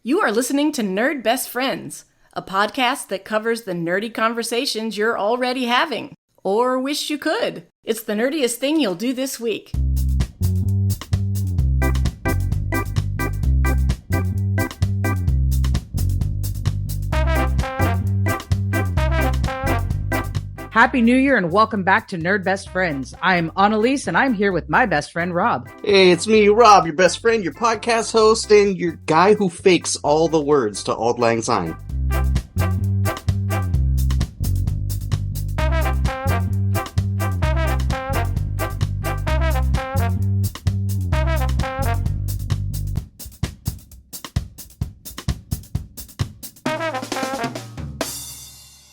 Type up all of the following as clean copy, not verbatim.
You are listening to Nerd Best Friends, a podcast that covers the nerdy conversations you're already having, or wish you could. It's the nerdiest thing you'll do this week. Happy New Year and welcome back to Nerd Best Friends. I'm Analese and I'm here with my best friend, Rob. Hey, it's me, Rob, your best friend, your podcast host, and your guy who fakes all the words to Auld Lang Syne.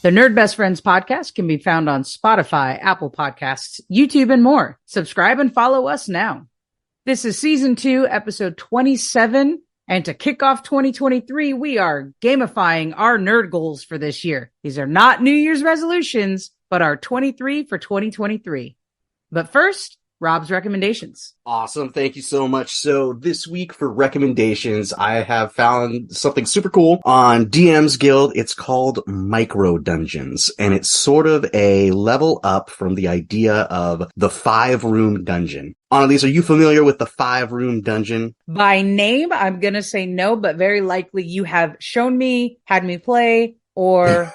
The Nerd Best Friends podcast can be found on Spotify, Apple Podcasts, YouTube, and more. Subscribe and follow us now. This is Season 2, Episode 27, and to kick off 2023, we are gamifying our nerd goals for this year. These are not New Year's resolutions, but our 23 for 2023. But first, Rob's recommendations. Awesome. Thank you so much. So this week for recommendations, I have found something super cool on DM's Guild. It's called Micro Dungeons, and it's sort of a level up from the idea of the 5-room dungeon. Annalise, are you familiar with the 5-room dungeon? By name, I'm going to say no, but very likely you have shown me, had me play, or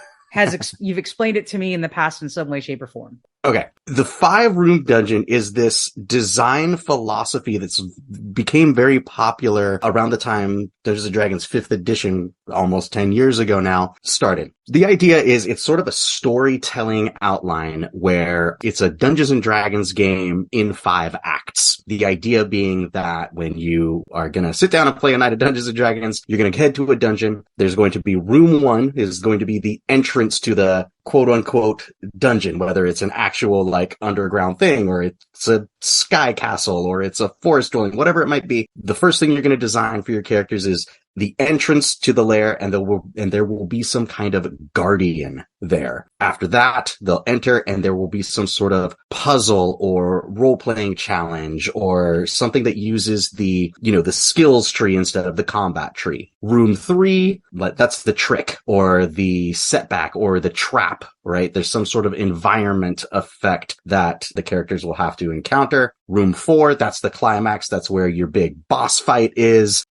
you've explained it to me in the past in some way, shape, or form. Okay. The 5-room dungeon is this design philosophy that's became very popular around the time Dungeons & Dragons 5th edition, almost 10 years ago now, started. The idea is it's sort of a storytelling outline where it's a Dungeons & Dragons game in 5 acts. The idea being that when you are going to sit down and play a night of Dungeons & Dragons, you're going to head to a dungeon. There's going to be room 1 is going to be the entrance to the quote-unquote dungeon, whether it's an actual like underground thing or it's a sky castle or it's a forest dwelling, whatever it might be. The first thing you're going to design for your characters is the entrance to the lair, and there will be some kind of guardian there. After that, they'll enter and there will be some sort of puzzle or role-playing challenge or something that uses the skills tree instead of the combat tree. Room 3, that's the trick or the setback or the trap, right? There's some sort of environment effect that the characters will have to encounter. Room 4, that's the climax. That's where your big boss fight is.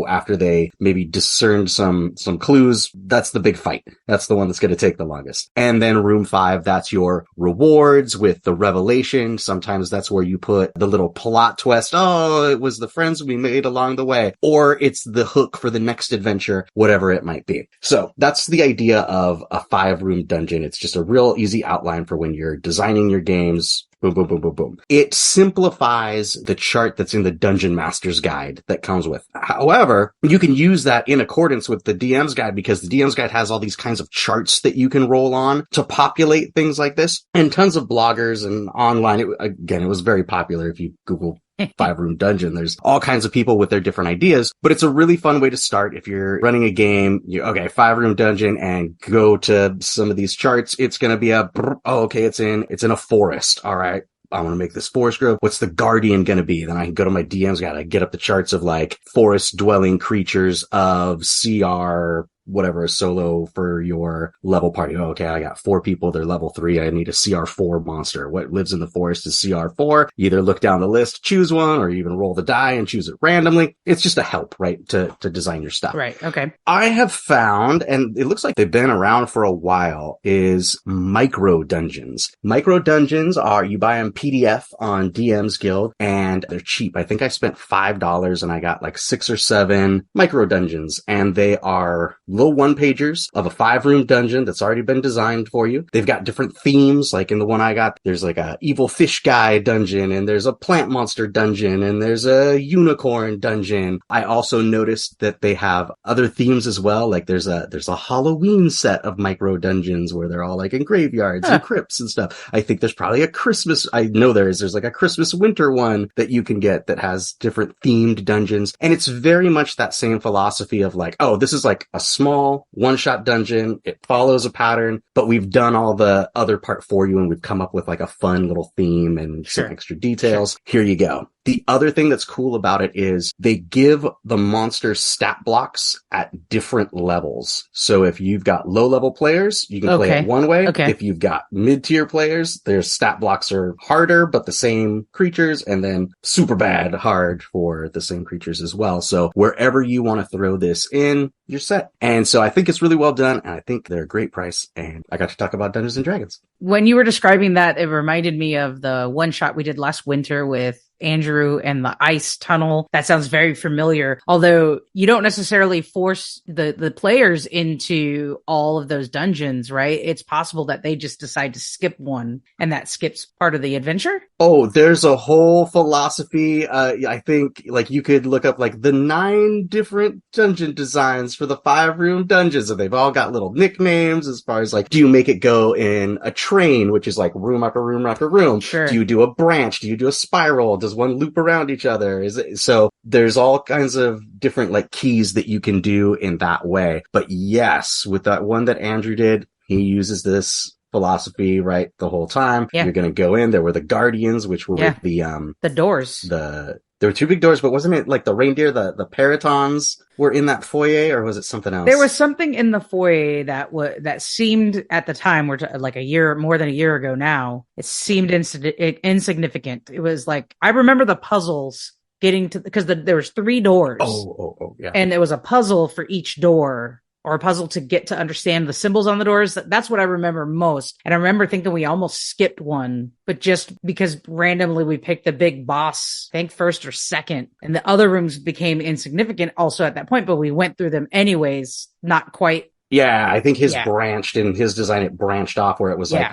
After they maybe discerned some clues, that's the big fight. That's the one that's going to take the longest. And then room 5, that's your rewards with the revelation. Sometimes that's where you put the little plot twist. Oh, it was the friends we made along the way. Or it's the hook for the next adventure, whatever it might be. So that's the idea of a 5-room dungeon. It's just a real easy outline for when you're designing your games. Boom, boom, boom, boom, boom. It simplifies the chart that's in the Dungeon Master's Guide that comes with. However, you can use that in accordance with the DM's Guide because the DM's Guide has all these kinds of charts that you can roll on to populate things like this. And tons of bloggers and online, it was very popular if you Google 5-room dungeon. There's all kinds of people with their different ideas, but it's a really fun way to start. If you're running a game, 5-room dungeon and go to some of these charts, it's going to be it's in a forest. All right. I want to make this forest grove. What's the guardian going to be? Then I can go to my DM's Guide. I get up the charts of like forest dwelling creatures of CR whatever, solo for your level party. Oh, okay, I got 4 people. They're level 3. I need a CR4 monster. What lives in the forest is CR4. You either look down the list, choose one, or even roll the die and choose it randomly. It's just a help, right, to design your stuff. Right, okay. I have found, and it looks like they've been around for a while, is micro dungeons. Micro dungeons are, you buy them PDF on DM's Guild, and they're cheap. I think I spent $5 and I got like 6 or 7 micro dungeons, and they are little 1-pagers of a 5-room dungeon that's already been designed for you. They've got different themes, like in the one I got, there's like a evil fish guy dungeon, and there's a plant monster dungeon, and there's a unicorn dungeon. I also noticed that they have other themes as well, like there's a Halloween set of micro dungeons where they're all like in graveyards and crypts and stuff. I think there's probably a Christmas, I know there's like a Christmas winter one that you can get that has different themed dungeons, and it's very much that same philosophy of like, oh, this is like a small one-shot dungeon. It follows a pattern, but we've done all the other part for you, and we've come up with like a fun little theme and some extra details. Here you go. The other thing that's cool about it is they give the monster stat blocks at different levels. So if you've got low level players, you can play it one way. Okay. If you've got mid-tier players, their stat blocks are harder, but the same creatures, and then super bad hard for the same creatures as well. So wherever you want to throw this in, you're set. And so I think it's really well done, and I think they're a great price, and I got to talk about Dungeons and Dragons. When you were describing that, it reminded me of the one shot we did last winter with Andrew and the ice tunnel. That sounds very familiar. Although you don't necessarily force the players into all of those dungeons, right? It's possible that they just decide to skip one and that skips part of the adventure. Oh, there's a whole philosophy. I think like you could look up like the 9 different dungeon designs for the 5-room dungeons, and they've all got little nicknames as far as like, do you make it go in a train, which is like room after room after room? Sure. Do you do a branch? Do you do a spiral? Does one loop around each other? So there's all kinds of different like keys that you can do in that way. But yes, with that one that Andrew did, he uses this philosophy right the whole time. Yeah. You're going to go in. There were the guardians, which were with the doors. There were 2 big doors, but wasn't it like the reindeer, the peritons were in that foyer, or was it something else? There was something in the foyer that seemed at the time, like more than a year ago now, it seemed insignificant. It was like, I remember the puzzles getting to, because there was 3 doors. Oh, yeah. And there was a puzzle for each door, or a puzzle to get to understand the symbols on the doors. That's what I remember most. And I remember thinking we almost skipped one, but just because randomly we picked the big boss, I think first or second, and the other rooms became insignificant also at that point, but we went through them anyways, not quite. Yeah, I think his branched in his design. It branched off where it was like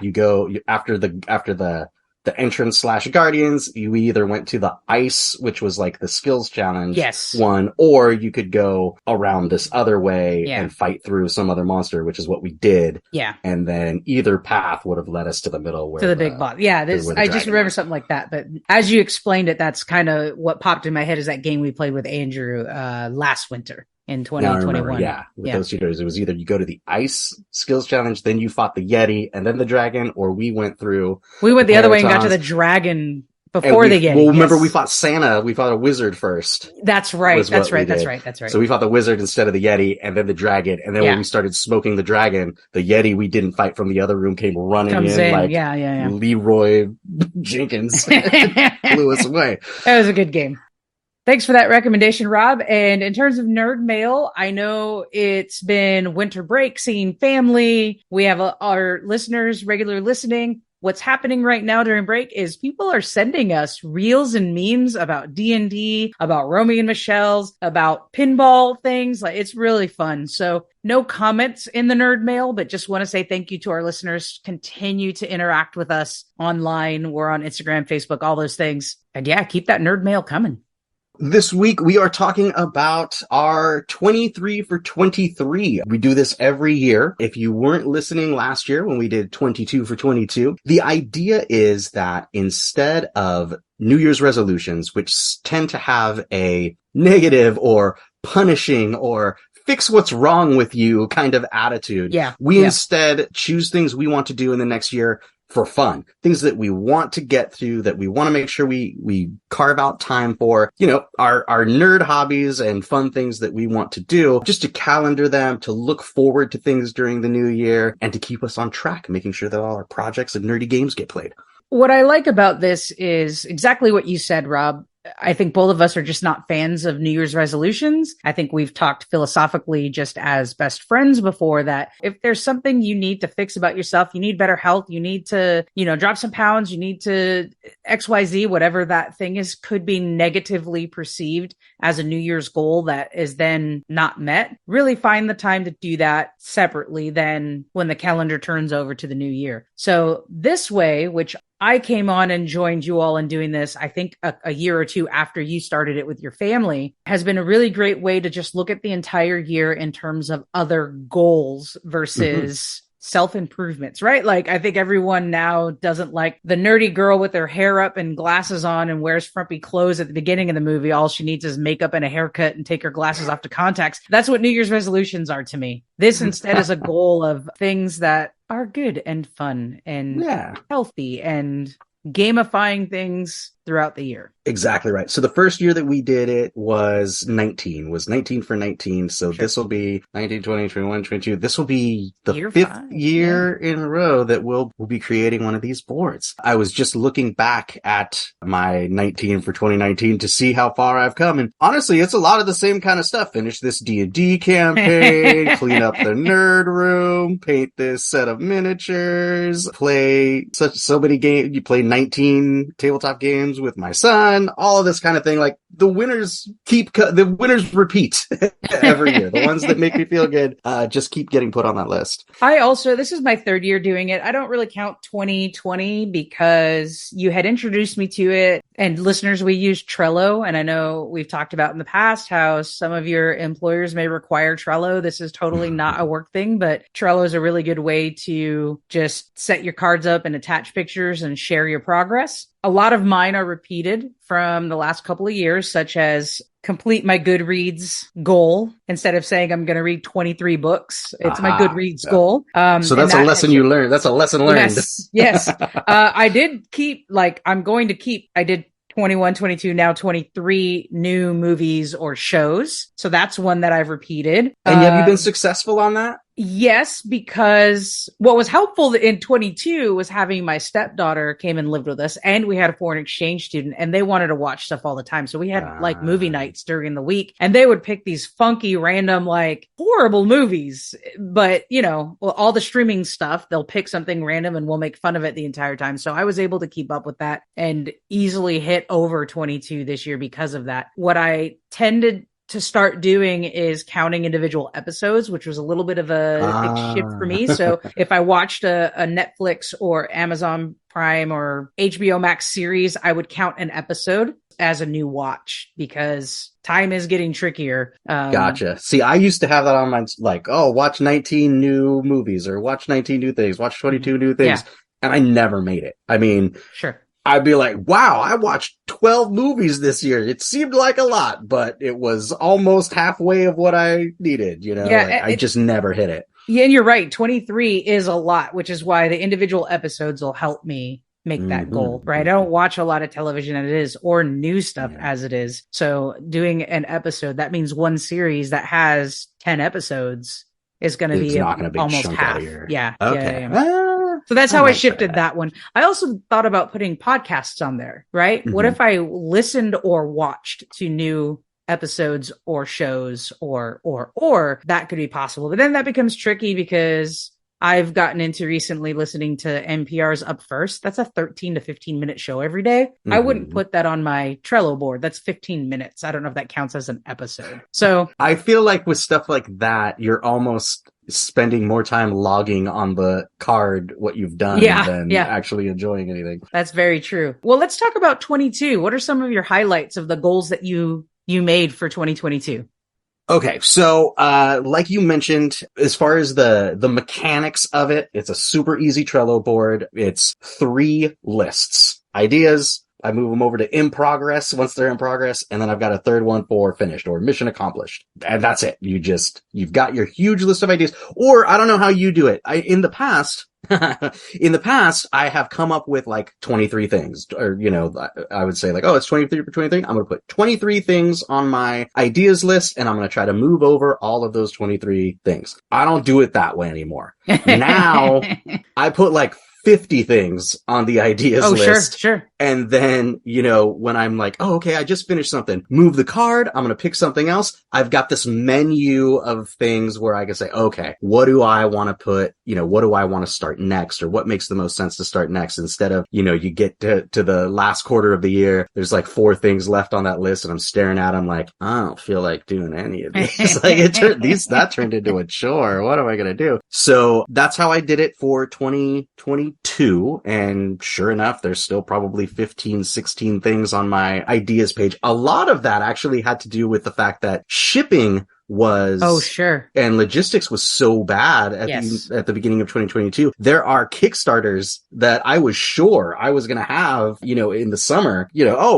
after the entrance / guardians, you either went to the ice, which was like the skills challenge one, or you could go around this other way and fight through some other monster, which is what we did. Yeah. And then either path would have led us to the middle where the big boss. Yeah. I just remember something like that. But as you explained it, that's kind of what popped in my head is that game we played with Andrew, last winter. In 2021. With those 2 doors, it was either you go to the ice skills challenge, then you fought the Yeti and then the dragon, or we went the other way and got to the dragon before the Yeti. Well, remember we fought Santa. We fought a wizard first. That's right. That's right. So we fought the wizard instead of the Yeti, and then the dragon. And then when we started smoking the dragon, the Yeti we didn't fight from the other room came running in like Leroy Jenkins blew us away. That was a good game. Thanks for that recommendation, Rob. And in terms of nerd mail, I know it's been winter break, seeing family. We have our listeners regular listening. What's happening right now during break is people are sending us reels and memes about D&D, about Romy and Michelle's, about pinball things. Like, it's really fun. So no comments in the nerd mail, but just want to say thank you to our listeners. Continue to interact with us online. We're on Instagram, Facebook, all those things. And keep that nerd mail coming. This week, we are talking about our 23 for 23. We do this every year. If you weren't listening last year when we did 22 for 22, the idea is that instead of New Year's resolutions, which tend to have a negative or punishing or fix what's wrong with you kind of attitude, we instead choose things we want to do in the next year for fun, things that we want to get through, that we want to make sure we carve out time for, our nerd hobbies and fun things that we want to do, just to calendar them, to look forward to things during the new year, and to keep us on track, making sure that all our projects and nerdy games get played. What I like about this is exactly what you said, Rob. I think both of us are just not fans of New Year's resolutions. I think we've talked philosophically just as best friends before that if there's something you need to fix about yourself, you need better health, you need to, drop some pounds, you need to XYZ, whatever that thing is, could be negatively perceived as a New Year's goal that is then not met. Really find the time to do that separately than when the calendar turns over to the new year. So this way, which I came on and joined you all in doing this, I think a year or two after you started it with your family, has been a really great way to just look at the entire year in terms of other goals versus self-improvements, right? Like, I think everyone now doesn't like the nerdy girl with her hair up and glasses on and wears frumpy clothes at the beginning of the movie. All she needs is makeup and a haircut and take her glasses off to contacts. That's what New Year's resolutions are to me. This instead is a goal of things that are good and fun and healthy and gamifying things throughout the year. Exactly right. So the first year that we did it was 19 for 19. So Sure. this will be 19, 20, 21, 22. This will be the Year fifth 5, year in a row that we'll be creating one of these boards. I was just looking back at my 19 for 2019 to see how far I've come. And honestly, it's a lot of the same kind of stuff. Finish this D&D campaign, clean up the nerd room, paint this set of miniatures, play so many games. You play 19 tabletop games with my son. All of this kind of thing. Like the winners repeat every year. The ones that make me feel good just keep getting put on that list. This is my third year doing it. I don't really count 2020 because you had introduced me to it. And listeners, we use Trello. And I know we've talked about in the past how some of your employers may require Trello. This is totally not a work thing, but Trello is a really good way to just set your cards up and attach pictures and share your progress. A lot of mine are repeated from the last couple of years, such as complete my Goodreads goal. Instead of saying I'm going to read 23 books, it's my Goodreads goal. So that's a lesson you learned. That's a lesson learned. Yes. I did 21, 22, now 23 new movies or shows. So that's one that I've repeated. And have you been successful on that? Yes, because what was helpful in 22 was having my stepdaughter came and lived with us, and we had a foreign exchange student, and they wanted to watch stuff all the time. So we had like movie nights during the week, and they would pick these funky, random, like horrible movies. But, all the streaming stuff, they'll pick something random and we'll make fun of it the entire time. So I was able to keep up with that and easily hit over 22 this year because of that. What I tended to start doing is counting individual episodes, which was a little bit of a big shift for me. So if I watched a Netflix or Amazon Prime or HBO Max series, I would count an episode as a new watch because time is getting trickier. Gotcha. See, I used to have that on my, watch 19 new movies or watch 19 new things, watch 22 new things. Yeah. And I never made it. I mean, sure. I'd be like, wow, I watched 12 movies this year. It seemed like a lot, but it was almost halfway of what I needed, Yeah, I just never hit it. Yeah, and you're right. 23 is a lot, which is why the individual episodes will help me make that goal, right? I don't watch a lot of television as it is or new stuff as it is. So doing an episode, that means one series that has 10 episodes is going to be almost half. Yeah. Okay. Yeah. So that's how I shifted that one. I also thought about putting podcasts on there, right? Mm-hmm. What if I listened or watched to new episodes or shows or that could be possible. But then that becomes tricky because I've gotten into recently listening to NPR's Up First. That's a 13 to 15 minute show every day. Mm-hmm. I wouldn't put that on my Trello board. That's 15 minutes. I don't know if that counts as an episode. So I feel like with stuff like that, you're almost spending more time logging on the card what you've done than actually enjoying anything. That's very true. Well, let's talk about 22. What are some of your highlights of the goals that you made for 2022? Okay, so like you mentioned, as far as the mechanics of it, it's a super easy Trello board. It's 3 lists. Ideas, I move them over to in progress once they're in progress, and then I've got a third one for finished or mission accomplished. And that's it. You've got your huge list of ideas. Or I don't know how you do it. In the past, I have come up with like 23 things, or, I would say like, oh, it's 23 for 23. I'm going to put 23 things on my ideas list, and I'm going to try to move over all of those 23 things. I don't do it that way anymore. Now I put like 50 things on the ideas list. Sure. And then, when I'm like, oh, okay, I just finished something, move the card. I'm going to pick something else. I've got this menu of things where I can say, okay, what do I want to put, what do I want to start next, or what makes the most sense to start next, instead of, you get to the last quarter of the year. There's like 4 things left on that list, and I'm staring at them like, I don't feel like doing any of these. That turned into a chore. What am I going to do? So that's how I did it for 2022. And sure enough, there's still probably 15, 16 things on my ideas page. A lot of that actually had to do with the fact that shipping was, oh, sure. and logistics was so bad at the beginning of 2022. There are Kickstarters that I was sure I was going to have, in the summer,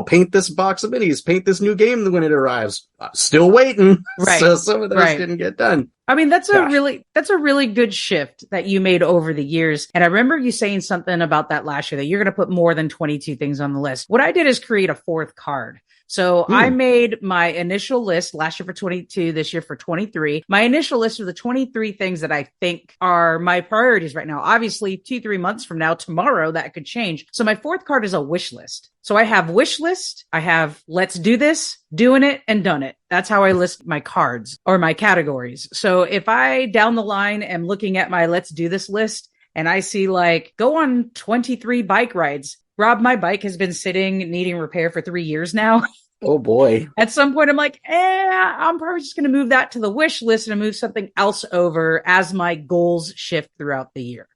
paint this box of minis, paint this new game when it arrives. Still waiting. Right. So some of those didn't get done. I mean, that's a really good shift that you made over the years. And I remember you saying something about that last year, that you're going to put more than 22 things on the list. What I did is create a fourth card. So I made my initial list last year for 22, this year for 23. My initial list of the 23 things that I think are my priorities right now. Obviously, 2-3 months from now, tomorrow, that could change. So my fourth card is a wish list. So I have wish list. I have let's do this, doing it, and done it. That's how I list my cards or my categories. So if I down the line am looking at my let's do this list and I see like go on 23 bike rides. Rob, my bike has been sitting needing repair for 3 years now. Oh boy. At some point I'm like, I'm probably just going to move that to the wish list and move something else over as my goals shift throughout the year.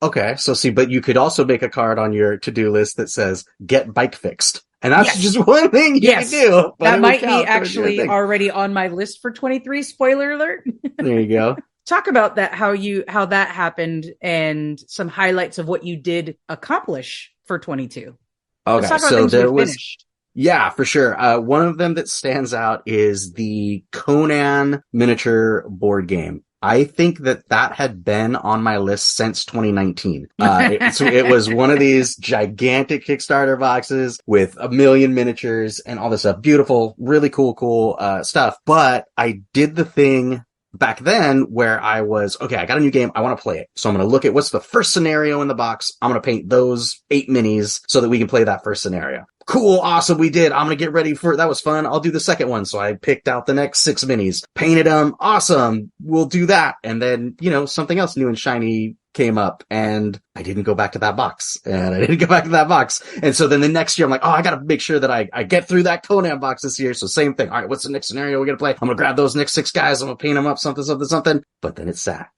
Okay. So but you could also make a card on your to-do list that says get bike fixed. And that's just one thing you can do. That might be actually already on my list for 23. Spoiler alert. There you go. Talk about that, how that happened and some highlights of what you did accomplish for 22. Okay. Let's talk about so things there we was, finished. yeah, for sure. One of them that stands out is the Conan miniature board game. I think that had been on my list since 2019. It was one of these gigantic Kickstarter boxes with 1 million miniatures and all this stuff. Beautiful, really cool stuff. But I did the thing back then where I was, okay, I got a new game. I want to play it. So I'm going to look at what's the first scenario in the box. I'm going to paint those 8 minis so that we can play that first scenario. Cool. Awesome. We did. I'm going to get ready for it. That was fun. I'll do the second one. So I picked out the next 6 minis, painted them. Awesome. We'll do that. And then, something else new and shiny came up and I didn't go back to that box and so then the next year I'm like, I got to make sure that I get through that Conan box this year. So same thing. All right, what's the next scenario we're going to play? I'm going to grab those next 6 guys. I'm going to paint them up something. But then it's sat.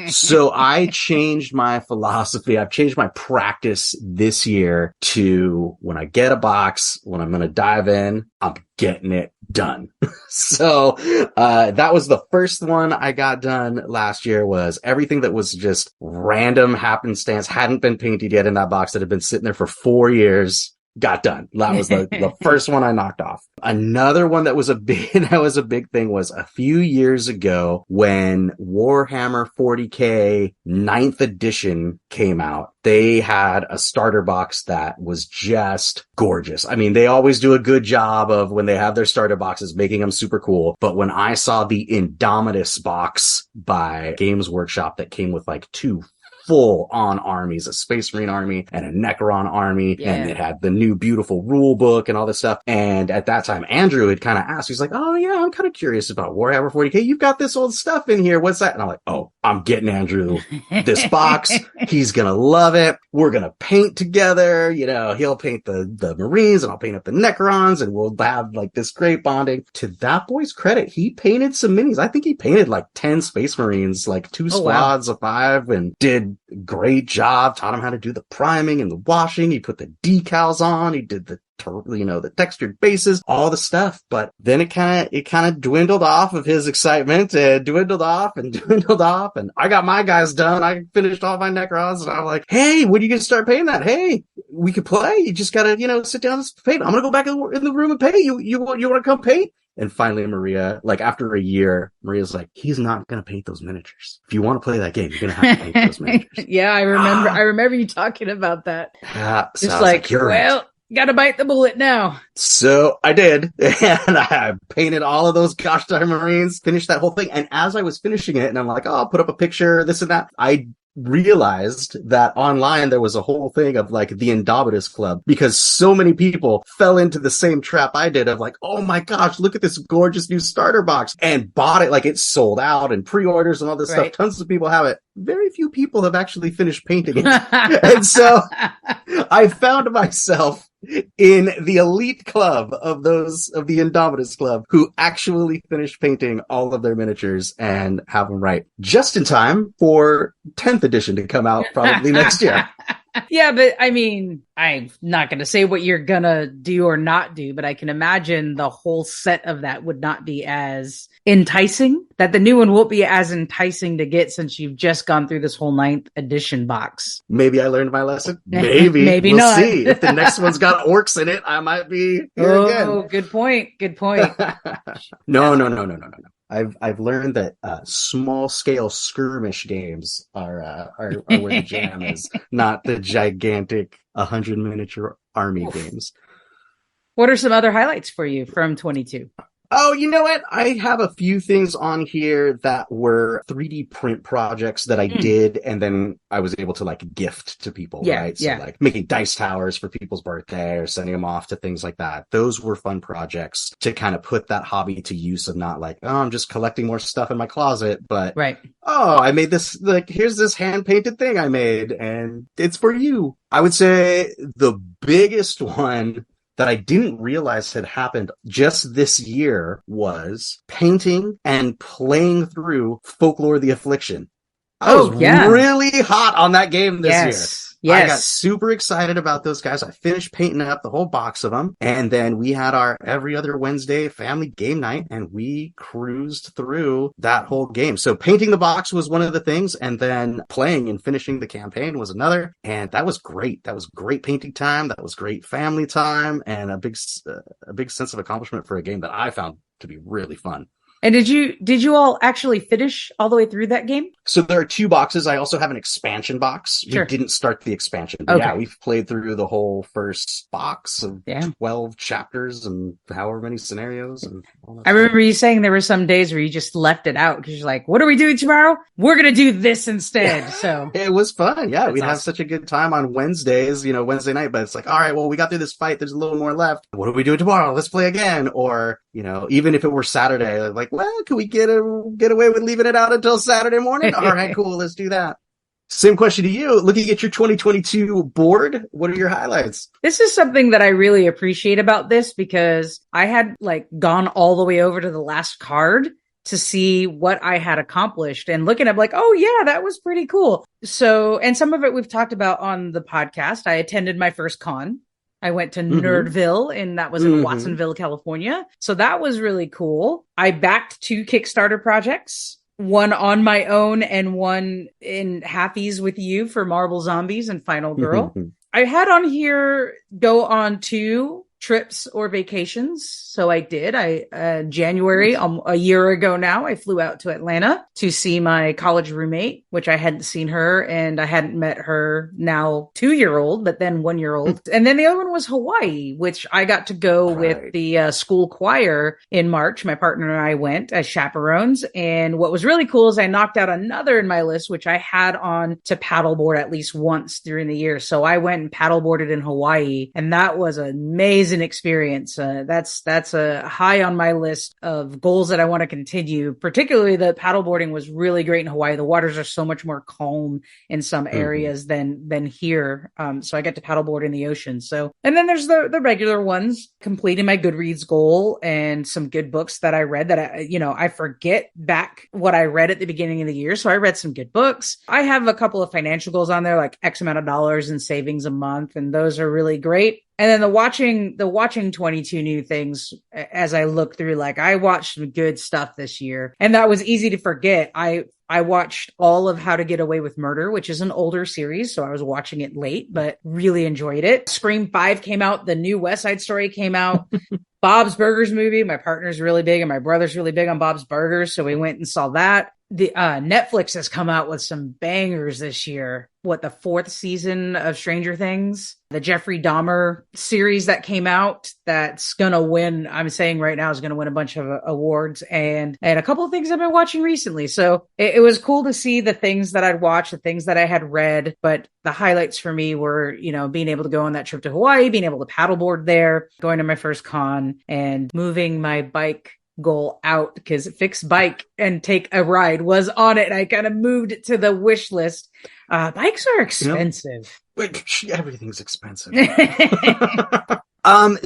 So I changed my philosophy. I've changed my practice this year to when I get a box, when I'm going to dive in, I'm getting it done. So, that was the first one I got done last year. Was everything that was just random happenstance, hadn't been painted yet in that box, that had been sitting there for 4 years. Got done. That was the first one I knocked off. Another one that was a big thing was a few years ago when Warhammer 40K 9th edition came out. They had a starter box that was just gorgeous. I mean, they always do a good job of when they have their starter boxes, making them super cool. But when I saw the Indomitus box by Games Workshop that came with like 2 full-on armies, a Space Marine army and a Necron army, and it had the new beautiful rule book and all this stuff. And at that time, Andrew had kind of asked, he's like, oh yeah, I'm kind of curious about Warhammer 40K. You've got this old stuff in here. What's that? And I'm like, oh, I'm getting Andrew this box. He's gonna love it. We're gonna paint together. He'll paint the Marines and I'll paint up the Necrons and we'll have like this great bonding. To that boy's credit, he painted some minis. I think he painted like 10 Space Marines, like 2 squads of 5, and did great job. Taught him how to do the priming and the washing. He put the decals on. He did the textured bases, all the stuff. But then it kind of dwindled off of his excitement, and dwindled off. And I got my guys done. I finished all my Necrons, and I'm like, hey, when are you going to start painting that? Hey, we could play. You just got to, sit down and paint. I'm going to go back in the room and paint. You want to come paint? And finally, Maria, like after a year, Maria's like, he's not going to paint those miniatures. If you want to play that game, you're going to have to paint those miniatures. Yeah, I remember you talking about that. So just like, well, gotta bite the bullet now. So I did. And I painted all of those gosh darn Marines, finished that whole thing. And as I was finishing it, and I'm like, I'll put up a picture, this and that, I realized that online there was a whole thing of like the Indomitus Club, because so many people fell into the same trap I did of like, oh my gosh, look at this gorgeous new starter box, and bought it. Like it's sold out and pre-orders and all this stuff. Tons of people have it. Very few people have actually finished painting it. And so I found myself in the elite club of the Indomitus Club who actually finished painting all of their miniatures and have them right just in time for 10th edition to come out probably next year. Yeah, but I mean, I'm not going to say what you're going to do or not do, but I can imagine the whole set of that would not be as enticing, that the new one won't be as enticing to get since you've just gone through this whole 9th edition box. Maybe I learned my lesson. Maybe. Maybe we'll not. See. If the next one's got orcs in it, I might be here again. Oh, good point. Good point. No. I've learned that small scale skirmish games are where the jam is, not the gigantic 100 miniature army games. What are some other highlights for you from 22? Oh, you know what? I have a few things on here that were 3D print projects that I did, and then I was able to like gift to people, right? So like making dice towers for people's birthday or sending them off to things like that. Those were fun projects to kind of put that hobby to use of not like, oh, I'm just collecting more stuff in my closet, but oh, I made this, like, here's this hand painted thing I made and it's for you. I would say the biggest one that I didn't realize had happened just this year was painting and playing through Folklore the Affliction. I was really hot on that game this year. I got super excited about those guys. I finished painting up the whole box of them. And then we had our every other Wednesday family game night and we cruised through that whole game. So painting the box was one of the things. And then playing and finishing the campaign was another. And that was great. That was great painting time. That was great family time and a big sense of accomplishment for a game that I found to be really fun. And did you all actually finish all the way through that game? So there are 2 boxes. I also have an expansion box. Sure. We didn't start the expansion. But yeah, we've played through the whole first box of 12 chapters and however many scenarios. And all that remember you saying there were some days where you just left it out because you're like, what are we doing tomorrow? We're going to do this instead. So it was fun. Yeah, we'd have such a good time on Wednesdays, Wednesday night. But it's like, all right, well, we got through this fight. There's a little more left. What are we doing tomorrow? Let's play again. Or, even if it were Saturday, like, well, can we get away with leaving it out until Saturday morning? All right, cool. Let's do that. Same question to you. Looking at your 2022 board, what are your highlights? This is something that I really appreciate about this because I had gone all the way over to the last card to see what I had accomplished and looking up like, oh yeah, that was pretty cool. So, and some of it we've talked about on the podcast. I attended my first con. I went to Nerdville, and that was in Watsonville, California. So that was really cool. I backed 2 Kickstarter projects, one on my own and one in halfies with you for Marble Zombies and Final Girl. I had on here go on 2 trips or vacations. So I did. January, a year ago now, I flew out to Atlanta to see my college roommate, which I hadn't seen her and I hadn't met her now 2-year-old, but then 1-year-old. And then the other one was Hawaii, which I got to go with the school choir in March. My partner and I went as chaperones. And what was really cool is I knocked out another in my list, which I had on to paddleboard at least once during the year. So I went and paddleboarded in Hawaii, and that was an amazing experience. That's a high on my list of goals that I want to continue. Particularly the paddleboarding was really great in Hawaii. The waters are so much more calm in some areas than here. So I get to paddleboard in the ocean. So, and then there's the regular ones, completing my Goodreads goal and some good books that I read that I forget back what I read at the beginning of the year. So I read some good books. I have a couple of financial goals on there, like X amount of dollars in savings a month. And those are really great. And then the watching 22 new things as I look through, like I watched some good stuff this year and that was easy to forget. I watched all of How to Get Away with Murder, which is an older series. So I was watching it late, but really enjoyed it. Scream 5 came out. The new West Side Story came out. Bob's Burgers movie. My partner's really big and my brother's really big on Bob's Burgers. So we went and saw that. The Netflix has come out with some bangers this year. The 4th season of Stranger Things, the Jeffrey Dahmer series that came out, that's going to win. I'm saying right now is going to win a bunch of awards and a couple of things I've been watching recently. So it was cool to see the things that I'd watched, the things that I had read, but the highlights for me were, being able to go on that trip to Hawaii, being able to paddleboard there, going to my first con and moving my bike goal out because Fix Bike and Take a Ride was on it. I kind of moved it to the wish list. Bikes are expensive. Everything's expensive.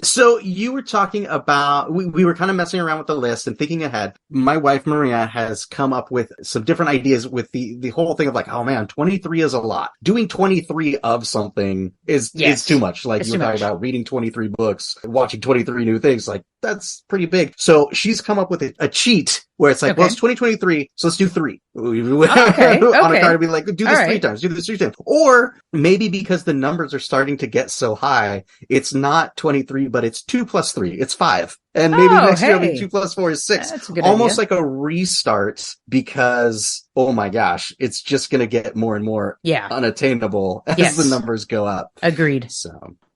So you were talking about, we were kind of messing around with the list and thinking ahead. My wife, Maria, has come up with some different ideas with the whole thing of like, oh man, 23 is a lot. Doing 23 of something is too much. Like you were talking about reading 23 books, watching 23 new things. Like that's pretty big. So she's come up with a cheat where it's like, well, it's 2023, so let's do 3. On a card, be like, do this 3 times, do this 3 times. Or maybe because the numbers are starting to get so high, it's not 23, but it's 2 plus 3. It's 5. And maybe next year it'll be 2 plus 4 is 6. That's a good Almost idea. like a restart because, oh my gosh, it's just going to get more and more unattainable as the numbers go up. Agreed. So.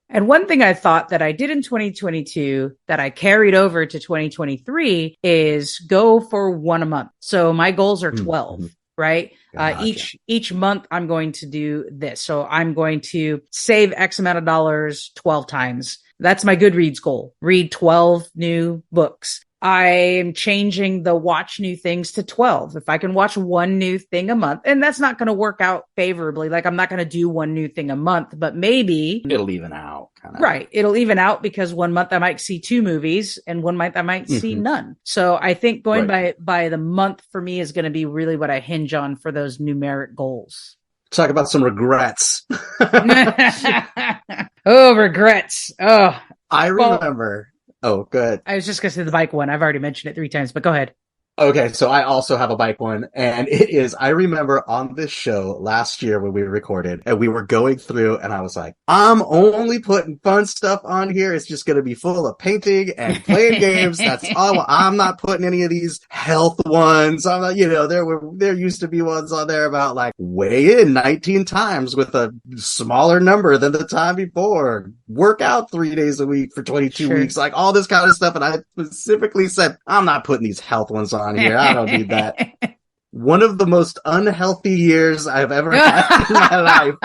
And one thing I thought that I did in 2022 that I carried over to 2023 is go for 1 a month. So my goals are 12, right? Gotcha. Each month I'm going to do this. So I'm going to save X amount of dollars 12 times. That's my Goodreads goal. Read 12 new books. I am changing the watch new things to 12. If I can watch 1 new thing a month, and that's not going to work out favorably. Like I'm not going to do 1 new thing a month, but maybe it'll even out. Right. It'll even out because 1 month I might see 2 movies and 1 month I might see none. So I think going by the month for me is going to be really what I hinge on for those numeric goals. Talk about some regrets. Oh, regrets. Oh, I remember. Oh, good. I was just going to say the bike one. I've already mentioned it 3 times, but go ahead. Okay, so I also have a bike one, and it is, I remember on this show last year when we recorded, and we were going through, and I was like, I'm only putting fun stuff on here. It's just going to be full of painting and playing games. That's all. I'm not putting any of these health ones. I'm not, there used to be ones on there about like weigh in 19 times with a smaller number than the time before. Work out 3 days a week for 22 weeks, like all this kind of stuff. And I specifically said, I'm not putting these health ones on here. I don't need that. One of the most unhealthy years I've ever had in my life.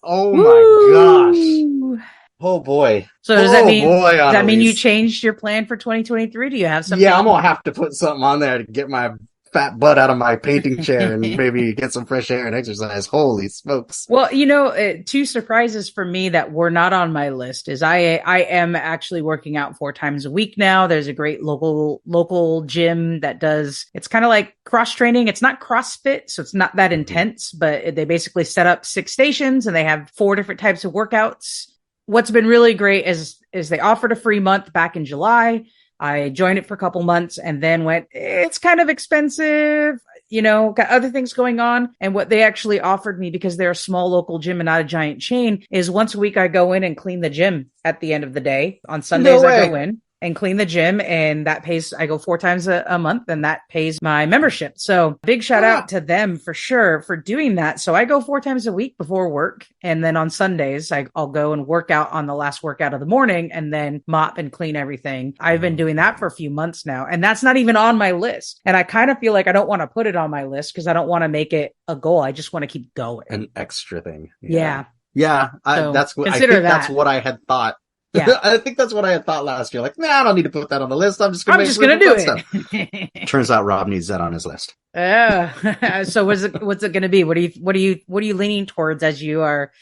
Oh my gosh. Oh boy. So does that mean you changed your plan for 2023? Do you have something? Yeah, I'm gonna have to put something on there to get my fat butt out of my painting chair and maybe get some fresh air and exercise. Holy smokes. Well, 2 surprises for me that were not on my list is I am actually working out 4 times a week now. There's a great local gym that does, it's kind of like cross training. It's not CrossFit, so it's not that intense, but they basically set up 6 stations and they have 4 different types of workouts. What's been really great is they offered a free month back in July. I joined it for a couple months and then went, it's kind of expensive, got other things going on. And what they actually offered me, because they're a small local gym and not a giant chain, is once a week I go in and clean the gym at the end of the day. On Sundays, I go in and clean the gym, and that pays, I go 4 times a month, and that pays my membership. So big shout out to them for sure for doing that. So I go 4 times a week before work. And then on Sundays, I'll go and work out on the last workout of the morning and then mop and clean everything. I've been doing that for a few months now, and that's not even on my list. And I kind of feel like I don't want to put it on my list because I don't want to make it a goal. I just want to keep going. An extra thing. Yeah. That's what I had thought. Yeah. I think that's what I had thought last year. Like, I don't need to put that on the list. I'm just going to do it. Turns out Rob needs that on his list. So what's it going to be? What are you leaning towards as you are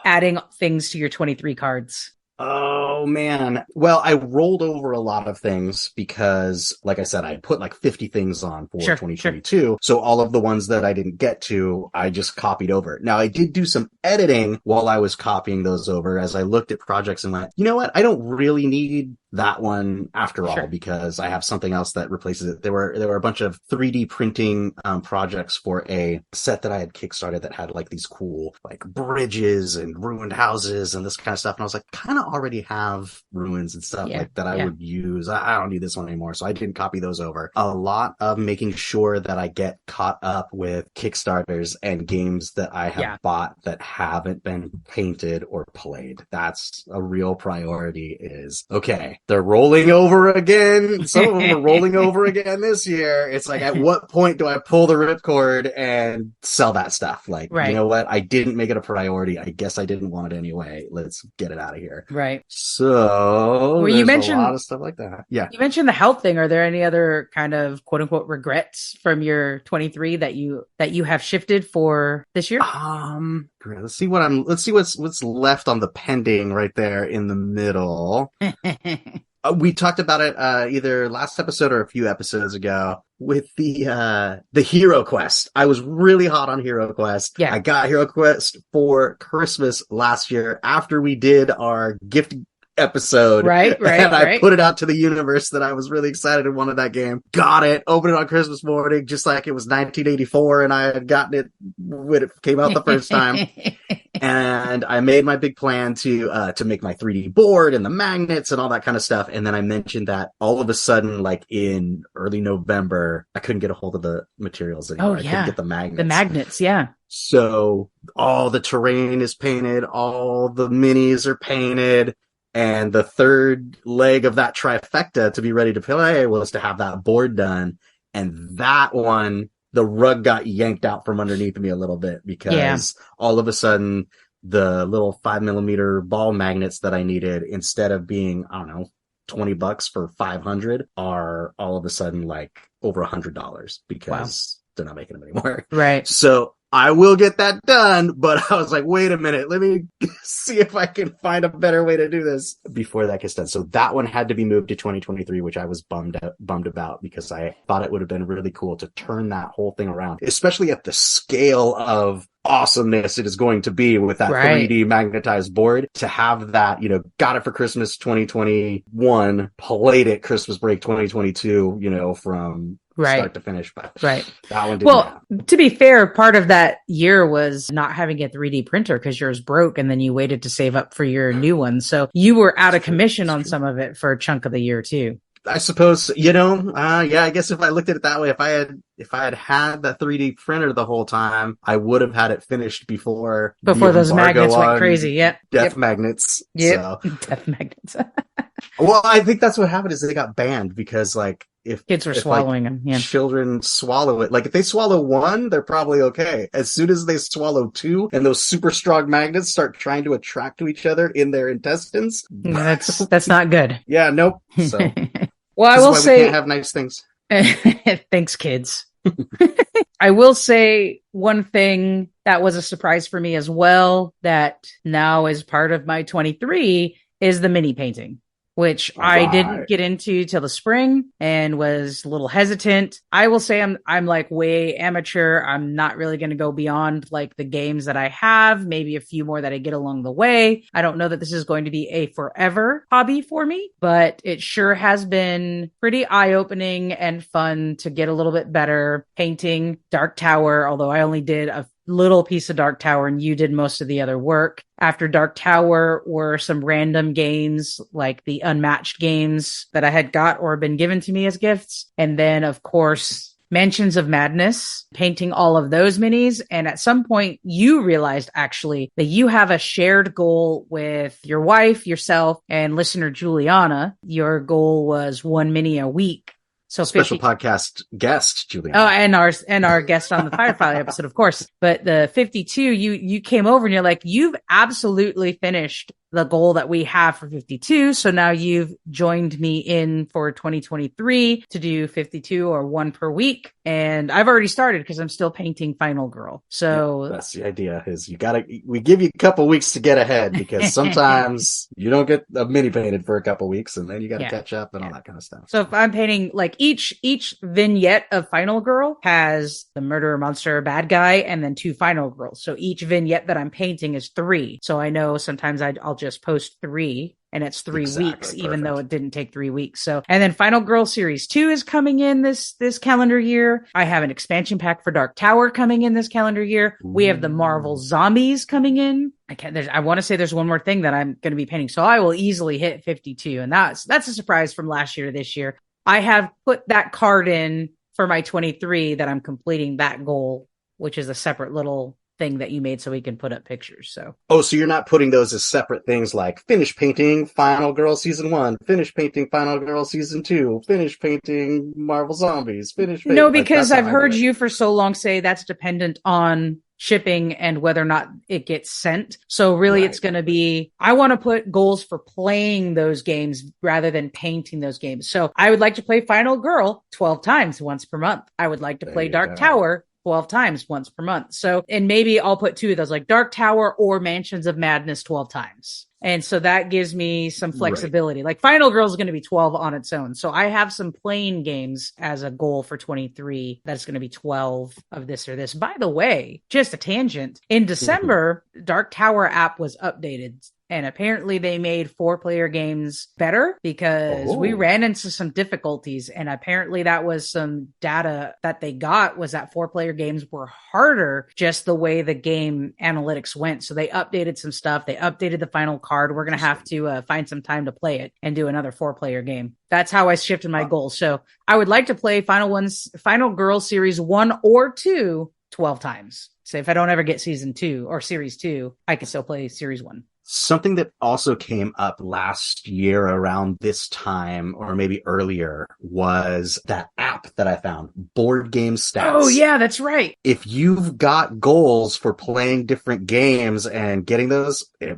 adding things to your 23 cards? Oh man. Well, I rolled over a lot of things because, like I said, I put like 50 things on for 2022. Sure. So all of the ones that I didn't get to, I just copied over. Now I did do some editing while I was copying those over as I looked at projects and went, you know what? I don't really need that one after all, because I have something else that replaces it. There were a bunch of 3D printing projects for a set that I had kickstarted that had like these cool like bridges and ruined houses and this kind of stuff. And I was like, kind of already have ruins and stuff like that I would use. I don't need this one anymore. So I didn't copy those over. A lot of making sure that I get caught up with Kickstarters and games that I have bought that haven't been painted or played. That's a real priority. Is okay. They're rolling over again. Some of them are rolling over again this year. It's like, at what point do I pull the ripcord and sell that stuff? Like, you know what? I didn't make it a priority. I guess I didn't want it anyway. Let's get it out of here. Right. So you mentioned a lot of stuff like that. Yeah. You mentioned the health thing. Are there any other kind of quote unquote regrets from your 23 that you have shifted for this year? great. Let's see what's left on the pending right there in the middle. We talked about it either last episode or a few episodes ago with the Hero Quest. I was really hot on Hero Quest. Yeah. I got Hero Quest for Christmas last year after we did our gift episode. Right. And I put it out to the universe that I was really excited and wanted that game. Got it. Opened it on Christmas morning, just like it was 1984 and I had gotten it when it came out the first time. And I made my big plan to make my 3D board and the magnets and all that kind of stuff. And then I mentioned that all of a sudden, like in early November, I couldn't get a hold of the materials anymore. Oh, yeah. I couldn't get the magnets. The magnets, yeah. So all the terrain is painted, all the minis are painted. And the third leg of that trifecta to be ready to play was to have that board done. And that one, the rug got yanked out from underneath me a little bit because all of a sudden the little 5mm ball magnets that I needed, instead of being, I don't know, $20 for 500, are all of a sudden like over $100 because they're not making them anymore. Right. So I will get that done, but I was like, wait a minute, let me see if I can find a better way to do this before that gets done. So that one had to be moved to 2023, which I was bummed about because I thought it would have been really cool to turn that whole thing around, especially at the scale of awesomeness it is going to be with that 3D magnetized board. To have that, got it for Christmas 2021, played it Christmas break 2022, from start to finish, but that one didn't happen. To be fair, part of that year was not having a 3D printer because yours broke and then you waited to save up for your new one. So you were out of commission on some of it for a chunk of the year too. I suppose, I guess if I looked at it that way, if I had that 3D printer the whole time, I would have had it finished before those magnets went crazy. Yep. Death magnets. Yep. So. Death magnets. Well, I think that's what happened is they got banned because if kids were swallowing them, children swallow it. Like if they swallow one, they're probably okay. As soon as they swallow two and those super strong magnets start trying to attract to each other in their intestines. That's not good. Yeah, nope. So well, I will say we can't have nice things. Thanks, kids. I will say one thing that was a surprise for me as well that now is part of my 23 is the mini painting, which I didn't get into till the spring and was a little hesitant. I will say I'm like way amateur. I'm not really going to go beyond like the games that I have, maybe a few more that I get along the way. I don't know that this is going to be a forever hobby for me, but it sure has been pretty eye-opening and fun to get a little bit better painting Dark Tower, although I only did a little piece of Dark Tower and you did most of the other work. After Dark Tower were some random games like the Unmatched games that I had got or been given to me as gifts. And then of course, Mansions of Madness, painting all of those minis. And at some point you realized actually that you have a shared goal with your wife, yourself, and listener Juliana. Your goal was one mini a week. So special podcast guest, Juliana. Oh, and our guest on the Firefly episode, of course. But the 52, you came over and you're like, you've absolutely finished the goal that we have for 52. So now you've joined me in for 2023 to do 52 or one per week. And I've already started because I'm still painting Final Girl. So that's the idea is we give you a couple weeks to get ahead because sometimes you don't get a mini painted for a couple weeks and then you got to catch up and all that kind of stuff. So if I'm painting like each vignette of Final Girl has the murderer, monster, bad guy, and then 2 Final Girls. So each vignette that I'm painting is 3. So I know sometimes I'll just post 3 and it's 3 weeks, even though it didn't take 3 weeks. So, and then Final Girl Series 2 is coming in this calendar year. I have an expansion pack for Dark Tower coming in this calendar year. We have the Marvel Zombies coming in. I want to say there's one more thing that I'm going to be painting. So I will easily hit 52. And that's a surprise from last year to this year. I have put that card in for my 23 that I'm completing that goal, which is a separate little thing that you made so we can put up pictures. So you're not putting those as separate things like finish painting Final Girl Season 1, finish painting Final Girl Season 2, finish painting Marvel Zombies, No, because I've heard you for so long say that's dependent on shipping and whether or not it gets sent. So really it's going to be, I want to put goals for playing those games rather than painting those games. So I would like to play Final Girl 12 times once per month. I would like to play Dark Tower 12 times once per month. So, and maybe I'll put 2 of those, like Dark Tower or Mansions of Madness 12 times. And so that gives me some flexibility. Like Final Girl is going to be 12 on its own. So I have some playing games as a goal for 23. That's going to be 12 of this or this. By the way, just a tangent. In December, Dark Tower app was updated. And apparently they made 4-player games better because we ran into some difficulties. And apparently that was some data that they got was that 4-player games were harder just the way the game analytics went. So they updated some stuff. They updated the final card. We're going to have to find some time to play it and do another 4-player game. That's how I shifted my goals. So I would like to play Final Girl Series 1 or 2 12 times. So if I don't ever get season 2 or series 2, I can still play series 1. Something that also came up last year around this time, or maybe earlier, was that app that I found, Board Game Stats. Oh, yeah, that's right. If you've got goals for playing different games and getting those, you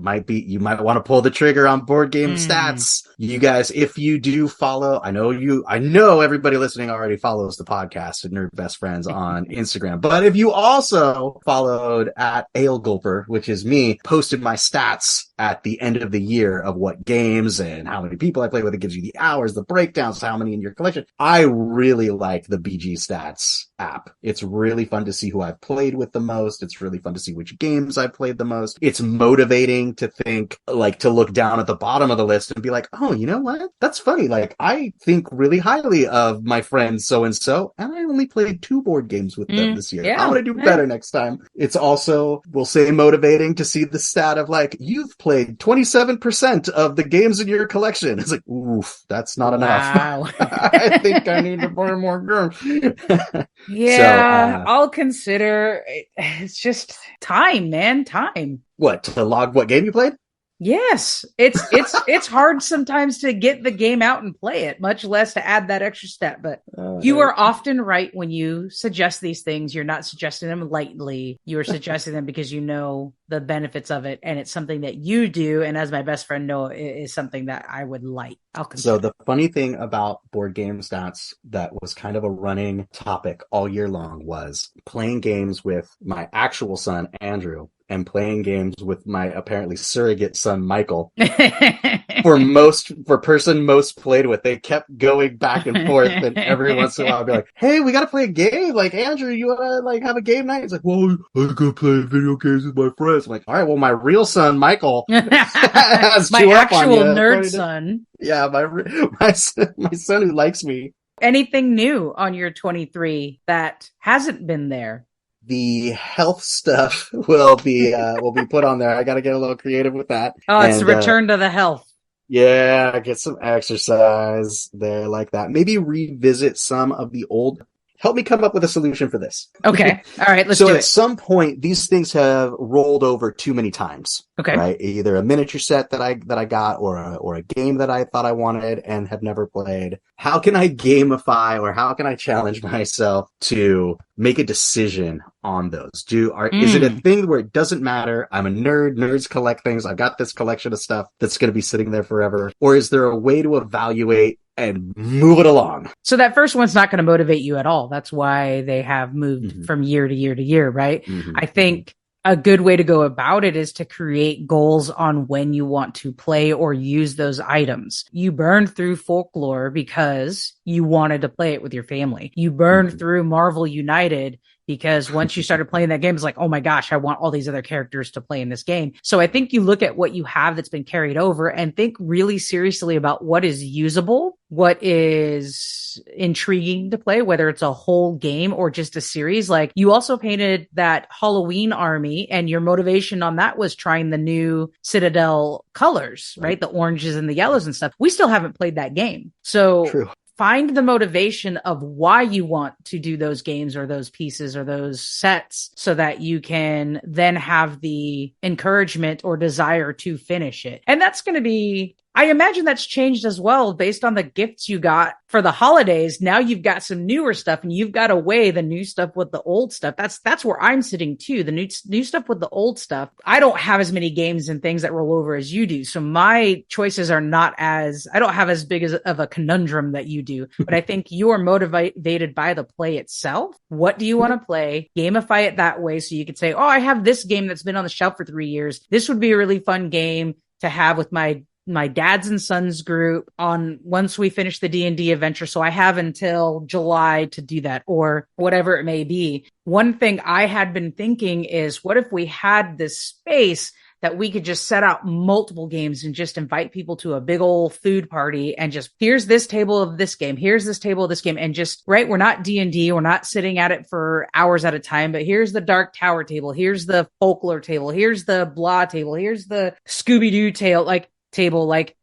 might want to pull the trigger on Board Game Stats. You guys, if you do follow, I know everybody listening already follows the podcast at Nerd Best Friends on Instagram. But if you also followed at Ale Gulper, which is me, posted my stats at the end of the year of what games and how many people I play with. It gives you the hours, the breakdowns, how many in your collection. I really like the BG Stats app. It's really fun to see who I've played with the most. It's really fun to see which games I've played the most. It's motivating to think, like, to look down at the bottom of the list and be like, oh, you know what? That's funny. Like, I think really highly of my friend so-and-so, and I only played 2 board games with them this year. Yeah. I want to do better next time. It's also, we'll say, motivating to see the stat of, like, you've played 27% of the games in your collection. It's like, oof, that's not enough. Wow. I think I need to play more games. Yeah, I'll consider. It's just time, man. Time. What, to log what game you played? Yes, it's hard sometimes to get the game out and play it, much less to add that extra step. But you are often right when you suggest these things. You're not suggesting them lightly. You are suggesting them because you know the benefits of it, and it's something that you do. And as my best friend know, it is something that I would like. So the funny thing about Board Game Stats that was kind of a running topic all year long was playing games with my actual son, Andrew, and playing games with my apparently surrogate son, Michael. For person most played with, they kept going back and forth, and every once in a while I'd be like, hey, we gotta play a game. Like, Andrew, you wanna, like, have a game night? He's like, well, I gotta play video games with my friends. I'm like, all right, well, my real son, Michael, has my actual nerd son. Yeah, my son who likes me. Anything new on your 23 that hasn't been there? The health stuff will be put on there. I got to get a little creative with that. Oh, it's a return to the health. Yeah, get some exercise there like that. Maybe revisit some of the old. Help me come up with a solution for this. Okay. All right, let's do it. So at some point, these things have rolled over too many times. Okay. Right? Either a miniature set that I got or a game that I thought I wanted and have never played. How can I gamify, or how can I challenge myself to make a decision on those? Is it a thing where it doesn't matter? I'm a nerd. Nerds collect things. I've got this collection of stuff that's going to be sitting there forever. Or is there a way to evaluate and move it along? So that first one's not going to motivate you at all. That's why they have moved from year to year to year, right? I think a good way to go about it is to create goals on when you want to play or use those items. You burned through Folklore because you wanted to play it with your family. You burned through Marvel United because once you started playing that game, it's like, oh my gosh, I want all these other characters to play in this game. So I think you look at what you have that's been carried over and think really seriously about what is usable, what is intriguing to play, whether it's a whole game or just a series. Like, you also painted that Halloween army, and your motivation on that was trying the new Citadel colors, right? The oranges and the yellows and stuff. We still haven't played that game. So True. Find the motivation of why you want to do those games or those pieces or those sets so that you can then have the encouragement or desire to finish it. And that's going to be, I imagine that's changed as well based on the gifts you got for the holidays. Now you've got some newer stuff and you've got to weigh the new stuff with the old stuff. That's where I'm sitting too. The new stuff with the old stuff. I don't have as many games and things that roll over as you do. So my choices are not I don't have as big of a conundrum that you do, but I think you're motivated by the play itself. What do you want to play? Gamify it that way. So you could say, oh, I have this game that's been on the shelf for 3 years. This would be a really fun game to have with my dads and sons group on once we finish the D&D adventure. So I have until July to do that or whatever it may be. One thing I had been thinking is what if we had this space that we could just set out multiple games and just invite people to a big old food party and just, here's this table of this game. Here's this table of this game. And just, right. We're not D&D. We're not sitting at it for hours at a time, but here's the Dark Tower table. Here's the Folklore table. Here's the blah table. Here's the Scooby-Doo table,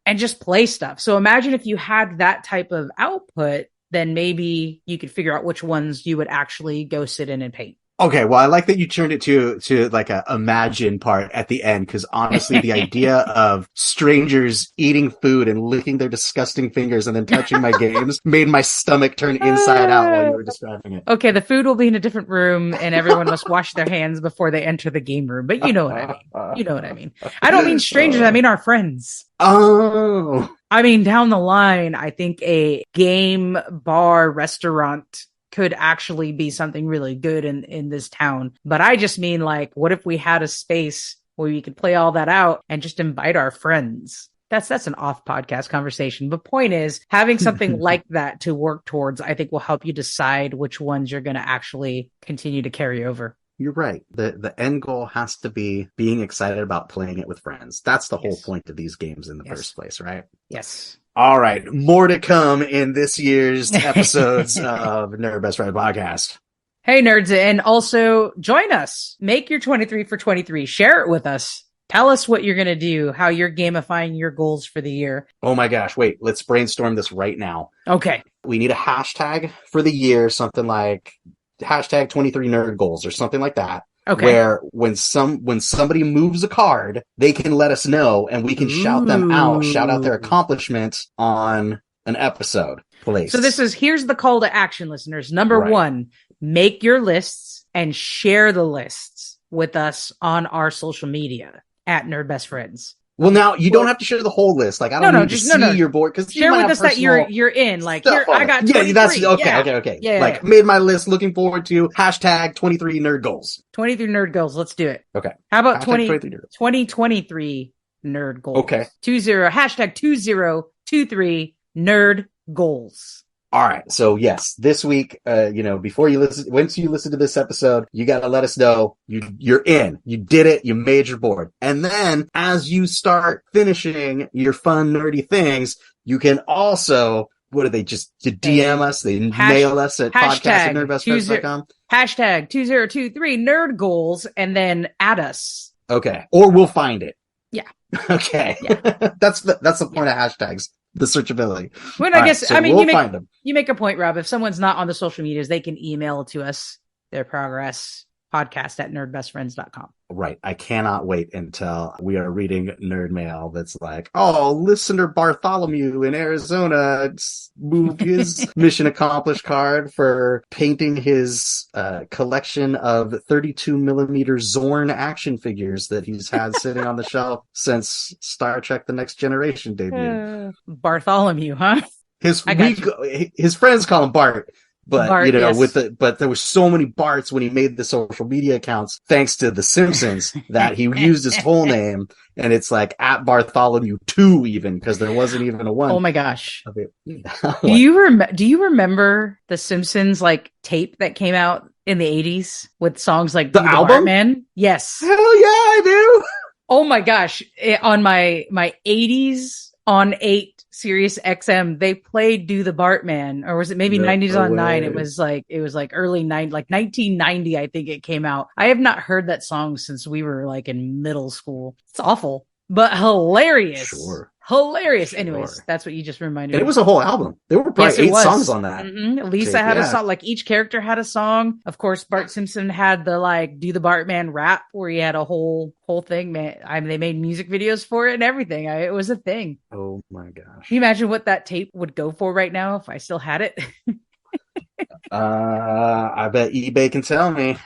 and just play stuff. So imagine if you had that type of output, then maybe you could figure out which ones you would actually go sit in and paint. Okay, well, I like that you turned it to like a imagine part at the end, because honestly, the idea of strangers eating food and licking their disgusting fingers and then touching my games made my stomach turn inside out while you were describing it. Okay, the food will be in a different room and everyone must wash their hands before they enter the game room, but you know what I mean. You know what I mean. I don't mean strangers, I mean our friends. Oh. I mean, down the line, I think a game bar restaurant could actually be something really good in this town. But I just mean what if we had a space where we could play all that out and just invite our friends? That's an off podcast conversation. But point is, having something like that to work towards, I think will help you decide which ones you're going to actually continue to carry over. You're right. The end goal has to be being excited about playing it with friends. That's the whole point of these games in the first place, right? Yes. All right. More to come in this year's episodes of Nerd Best Friend Podcast. Hey, nerds. And also join us. Make your 23 for 23. Share it with us. Tell us what you're going to do, how you're gamifying your goals for the year. Oh my gosh. Wait, let's brainstorm this right now. Okay. We need a hashtag for the year, something like hashtag 23 nerd goals or something like that. Okay. Where when somebody moves a card, they can let us know and we can shout them out, shout out their accomplishments on an episode. Please. So here's the call to action, listeners. Number one, make your lists and share the lists with us on our social media at Nerd Best Friends. Well, now you don't have to share the whole list. I don't need to see your board because share with us that you're in. Here, I got 23. Yeah, that's okay. Yeah, made my list. Looking forward to hashtag 23 nerd goals. 23 nerd goals. Let's do it. Okay. How about 2023 nerd goals? Okay. Hashtag 2023 nerd goals. All right. So yes, this week, before you once you listen to this episode, you got to let us know you're in, you did it, you made your board. And then as you start finishing your fun, nerdy things, you can also, DM us? They mail us at podcast@nerdbestfriends.com. Hashtag 2023 nerd goals and then add us. Okay. Or we'll find it. Yeah. Okay. Yeah. That's the point of hashtags. The searchability. Well, you make a point, Rob. If someone's not on the social medias, they can email to us their progress, podcast@nerdbestfriends.com. Right. I cannot wait until we are reading nerd mail that's like, oh, listener Bartholomew in Arizona moved his mission accomplished card for painting his collection of 32 millimeter Zorn action figures that he's had sitting on the shelf since Star Trek The Next Generation debuted. Bartholomew, huh? His friends call him Bart. But, Bart, but there were so many Barts when he made the social media accounts, thanks to The Simpsons, that he used his whole name. And it's like at Bartholomew 2 even, because there wasn't even a 1. Oh my gosh. Do you remember The Simpsons tape that came out in the 80s with songs like the album? Bartman? Yes. Hell yeah, I do. Oh my gosh. On my 80s on 8 Sirius XM, they played Do the Bartman, or was it maybe 90s on 9? It was early 90, 1990, I think it came out. I have not heard that song since we were in middle school. It's awful, but hilarious. Sure. Hilarious. Sure. Anyways, that's what you just reminded And me. it was a whole album. There were probably 8 songs on that. Lisa had a song. Like each character had a song. Of course, Bart Simpson had the like do the Bartman rap where he had a whole thing. Man, I mean, they made music videos for it and everything. It was a thing. Oh my gosh! Can you imagine what that tape would go for right now if I still had it? I bet eBay can tell me.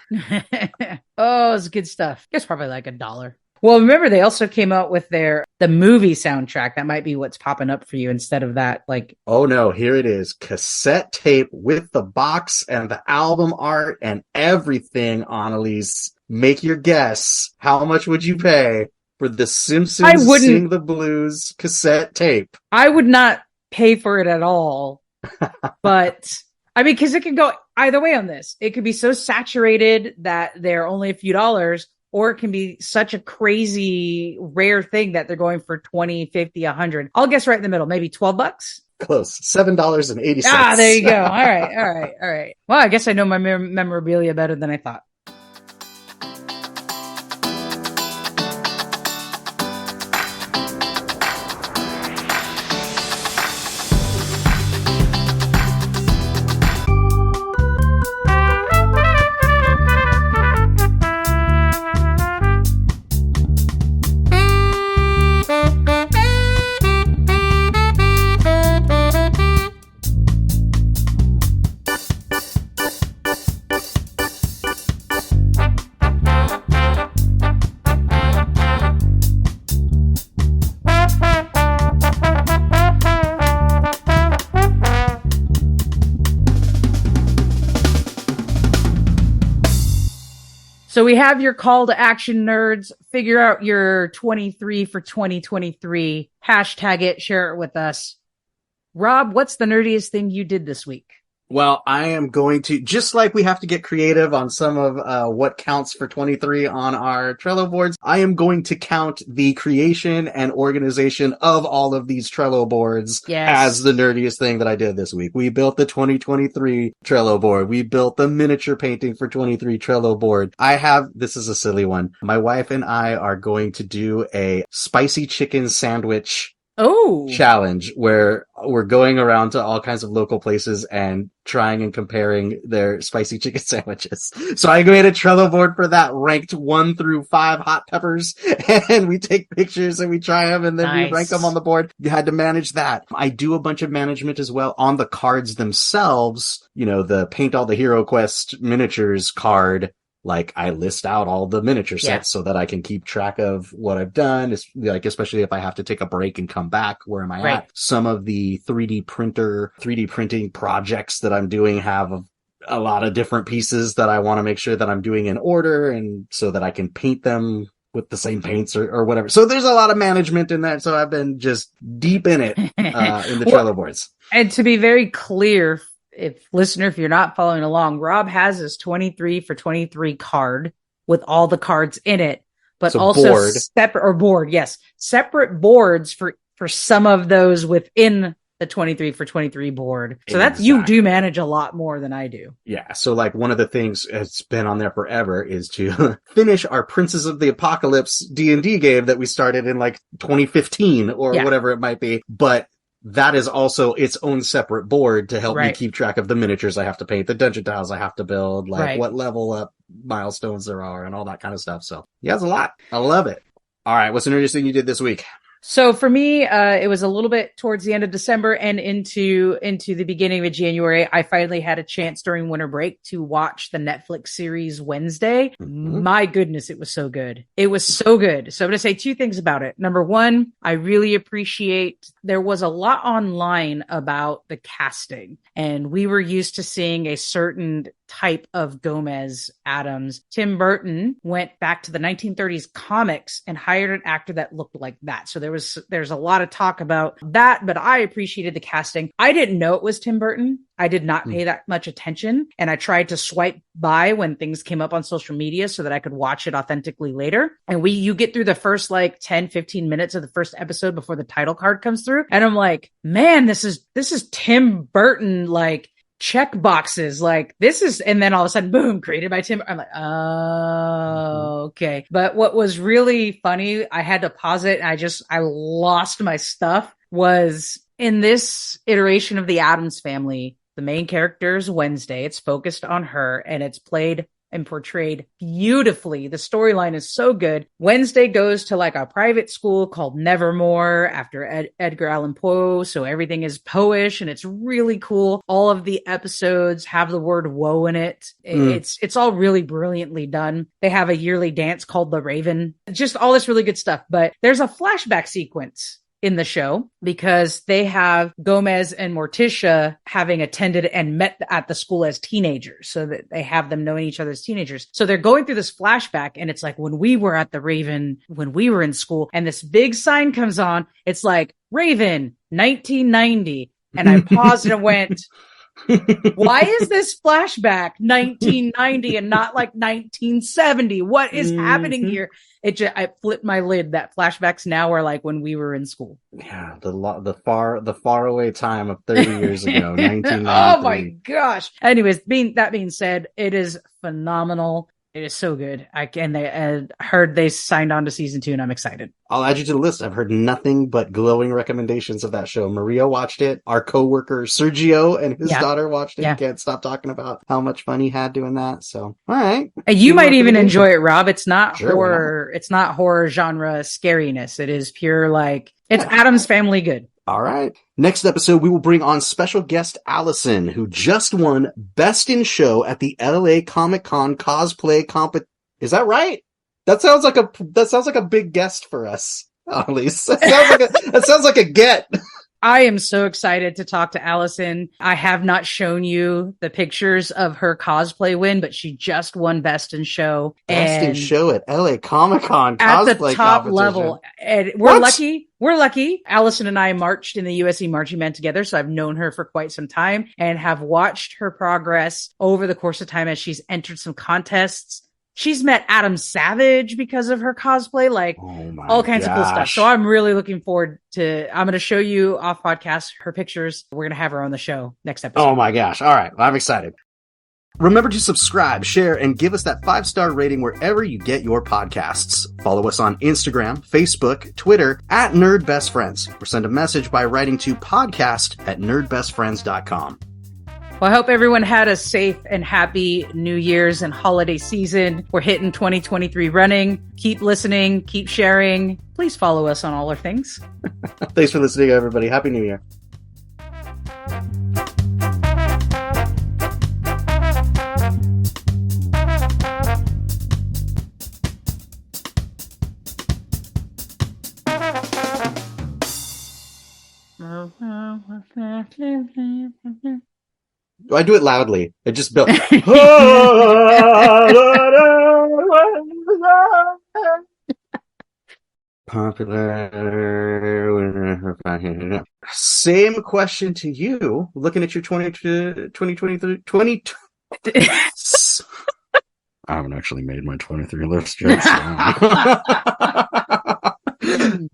Oh, it's good stuff. It's probably like $1. Well, remember they also came out with the movie soundtrack. That might be what's popping up for you instead of that. Like, oh no, here it is. Cassette tape with the box and the album art and everything, Analese. Make your guess. How much would you pay for the Simpsons Sing the Blues cassette tape? I would not pay for it at all. But I mean, because it could go either way on this. It could be so saturated that they're only a few dollars, or it can be such a crazy rare thing that they're going for 20, 50, 100. I'll guess right in the middle, maybe $12. Close. $7.80. Ah, there you go. All right. Well, I guess I know my memorabilia better than I thought. So we have your call to action, nerds. Figure out your 23 for 2023. Hashtag it, share it with us. Rob, what's the nerdiest thing you did this week? Well, I am going to, just like we have to get creative on some of what counts for 23 on our Trello boards, I am going to count the creation and organization of all of these Trello boards as the nerdiest thing that I did this week. We built the 2023 Trello board. We built the miniature painting for 23 Trello board. This is a silly one. My wife and I are going to do a spicy chicken sandwich challenge where we're going around to all kinds of local places and trying and comparing their spicy chicken sandwiches. So I made a Trello board for that, ranked 1 through 5 hot peppers, and we take pictures and we try them and then we rank them on the board. You had to manage that. I do a bunch of management as well on the cards themselves. You know, the Paint All the Hero Quest miniatures card. Like, I list out all the miniature sets so that I can keep track of what I've done. It's like, especially if I have to take a break and come back, where am I at? Some of the 3D printing projects that I'm doing have a lot of different pieces that I want to make sure that I'm doing in order, and so that I can paint them with the same paints or whatever. So there's a lot of management in that. So I've been just deep in it, in the Trello boards. And to be very clear, if you're not following along, Rob has his 23 for 23 card with all the cards in it, but also separate boards for some of those within the 23 for 23 board. So that's, you do manage a lot more than I do. Yeah. So like one of the things that's been on there forever is to finish our Princes of the Apocalypse D&D game that we started in like 2015 or whatever it might be. But that is also its own separate board to help me keep track of the miniatures I have to paint, the dungeon tiles I have to build, like what level up milestones there are and all that kind of stuff. So yeah, it's a lot. I love it. All right. What's the nerdiest thing you did this week? So for me, it was a little bit towards the end of December and into the beginning of January. I finally had a chance during winter break to watch the Netflix series Wednesday. Mm-hmm. My goodness, it was so good. It was so good. So I'm going to say 2 things about it. Number 1, I really appreciate there was a lot online about the casting, and we were used to seeing a certain type of Gomez Addams. Tim Burton went back to the 1930s comics and hired an actor that looked like that. So there's a lot of talk about that, but I appreciated the casting. I didn't know it was Tim Burton. I did not pay that much attention, and I tried to swipe by when things came up on social media so that I could watch it authentically later. And you get through the first like 10, 15 minutes of the first episode before the title card comes through. And I'm like, man, this is Tim Burton, like check boxes like this is, and then all of a sudden, boom, created by Tim. I'm like, oh, okay. But what was really funny, I had to pause it. I lost my stuff, was in this iteration of the Addams Family, the main character is Wednesday. It's focused on her and it's played and portrayed beautifully. The storyline is so good. Wednesday goes to like a private school called Nevermore after Edgar Allan Poe. So everything is Poe-ish and it's really cool. All of the episodes have the word woe in it. It's all really brilliantly done. They have a yearly dance called The Raven. Just all this really good stuff. But there's a flashback sequence in the show because they have Gomez and Morticia having attended and met at the school as teenagers, so that they have them knowing each other as teenagers. So they're going through this flashback and it's like when we were at the Raven, when we were in school, and this big sign comes on. It's like Raven 1990. And I paused and went, why is this flashback 1990 and not like 1970? What is happening here? I flipped my lid. That flashbacks now are like when we were in school. Yeah, the far away time of 30 years ago, 1993. Oh my gosh. Anyways, that being said, it is phenomenal. It is so good. I heard they signed on to season 2 and I'm excited. I'll add you to the list. I've heard nothing but glowing recommendations of that show. Maria watched it. Our coworker Sergio and his daughter watched it. Can't stop talking about how much fun he had doing that. So, all right. You might even enjoy it, Rob. It's not horror. It's not horror genre scariness. It is pure it's Addams Family good. All right. Next episode, we will bring on special guest Allison, who just won Best in Show at the LA Comic-Con cosplay competition. Is that right? That sounds like a big guest for us, Analese. That sounds like a get. I am so excited to talk to Allison. I have not shown you the pictures of her cosplay win, but she just won Best in Show. Best in Show at LA Comic-Con at the top level. And we're lucky. We're lucky. Allison and I marched in the USC Marching Band together, so I've known her for quite some time and have watched her progress over the course of time as she's entered some contests. She's met Adam Savage because of her cosplay, all kinds of cool stuff. So I'm really looking forward I'm going to show you off podcast her pictures. We're going to have her on the show next episode. Oh my gosh. All right. Well, I'm excited. Remember to subscribe, share, and give us that 5-star rating wherever you get your podcasts. Follow us on Instagram, Facebook, Twitter, at Nerd Best Friends, or send a message by writing to podcast@nerdbestfriends.com. Well, I hope everyone had a safe and happy New Year's and holiday season. We're hitting 2023 running. Keep listening, keep sharing. Please follow us on all our things. Thanks for listening, everybody. Happy New Year. I do it loudly. It just built. Popular. Same question to you. Looking at your 2023. I haven't actually made my 23 list yet. So.